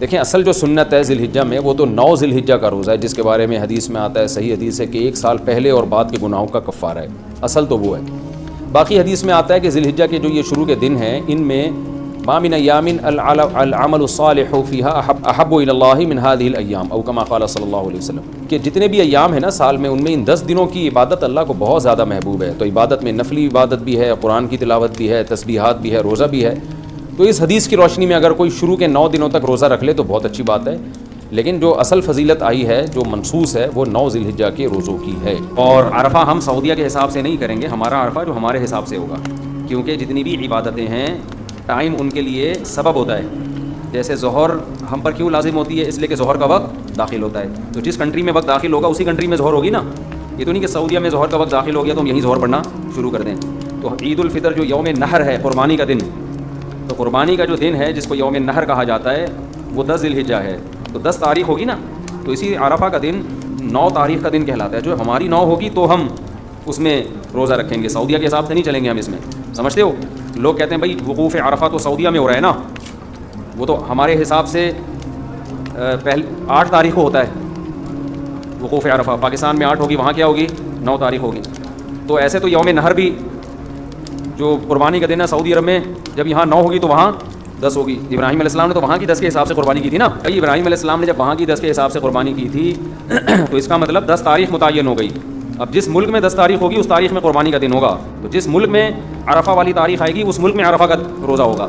دیکھیں اصل جو سنت ہے ذی الحجہ میں وہ تو 9 ذی الحجہ کا روزہ ہے، جس کے بارے میں حدیث میں آتا ہے، صحیح حدیث ہے کہ 1 سال پہلے اور بعد کے گناہوں کا کفارہ ہے، اصل تو وہ ہے۔ باقی حدیث میں آتا ہے کہ ذی الحجہ کے جو یہ شروع کے دن ہیں ان میں ما من ایام العمل الصالح فیها احب الی اللہ من هذه الايام او کما قال صلی اللہ علیہ وسلم، کہ جتنے بھی ایام ہیں نا سال میں، ان میں ان 10 دنوں کی عبادت اللہ کو بہت زیادہ محبوب ہے۔ تو عبادت میں نفلی عبادت بھی ہے، قرآن کی تلاوت بھی ہے، تسبیحات بھی ہے، روزہ بھی ہے۔ تو اس حدیث کی روشنی میں اگر کوئی شروع کے 9 دنوں تک روزہ رکھ لے تو بہت اچھی بات ہے، لیکن جو اصل فضیلت آئی ہے، جو منصوص ہے، وہ 9 ذی الحجہ کے روزوں کی ہے۔ اور عرفہ ہم سعودیہ کے حساب سے نہیں کریں گے، ہمارا عرفہ جو ہمارے حساب سے ہوگا، کیونکہ جتنی بھی عبادتیں ہیں ٹائم ان کے لیے سبب ہوتا ہے۔ جیسے ظہر ہم پر کیوں لازم ہوتی ہے؟ اس لیے کہ ظہر کا وقت داخل ہوتا ہے، تو جس کنٹری میں وقت داخل ہوگا اسی کنٹری میں ظہر ہوگی نا۔ یہ تو نہیں کہ سعودیہ میں ظہر کا وقت داخل ہو گیا تو ہم یہیں ظہر پڑھنا شروع کر دیں۔ تو عید الفطر جو یوم نحر ہے، قربانی کا دن، تو قربانی کا جو دن ہے جس کو یوم نحر کہا جاتا ہے وہ 10 ذی الحجہ ہے، تو 10 تاریخ ہوگی نا، تو اسی عرفہ کا دن 9 تاریخ کا دن کہلاتا ہے۔ جو ہماری 9 ہوگی تو ہم اس میں روزہ رکھیں گے، سعودیہ کے حساب سے نہیں چلیں گے ہم اس میں، سمجھتے ہو؟ لوگ کہتے ہیں بھائی وقوف عرفہ تو سعودیہ میں ہو رہا ہے نا، وہ تو ہمارے حساب سے 8 تاریخ کو ہوتا ہے وقوف عرفہ، پاکستان میں 8 ہوگی، وہاں کیا ہوگی؟ 9 تاریخ ہوگی۔ تو ایسے تو یوم نحر بھی جو قربانی کا دن ہے سعودی عرب میں، جب یہاں 9 ہوگی تو وہاں 10 ہوگی۔ ابراہیم علیہ السلام نے تو وہاں کی 10 کے حساب سے قربانی کی تھی نا بھائی، ابراہیم علیہ السلام نے جب وہاں کی 10 کے حساب سے قربانی کی تھی تو اس کا مطلب 10 تاریخ متعین ہو گئی۔ اب جس ملک میں 10 تاریخ ہوگی اس تاریخ میں قربانی کا دن ہوگا، تو جس ملک میں عرفہ والی تاریخ آئے گی اس ملک میں عرفہ کا روزہ ہوگا۔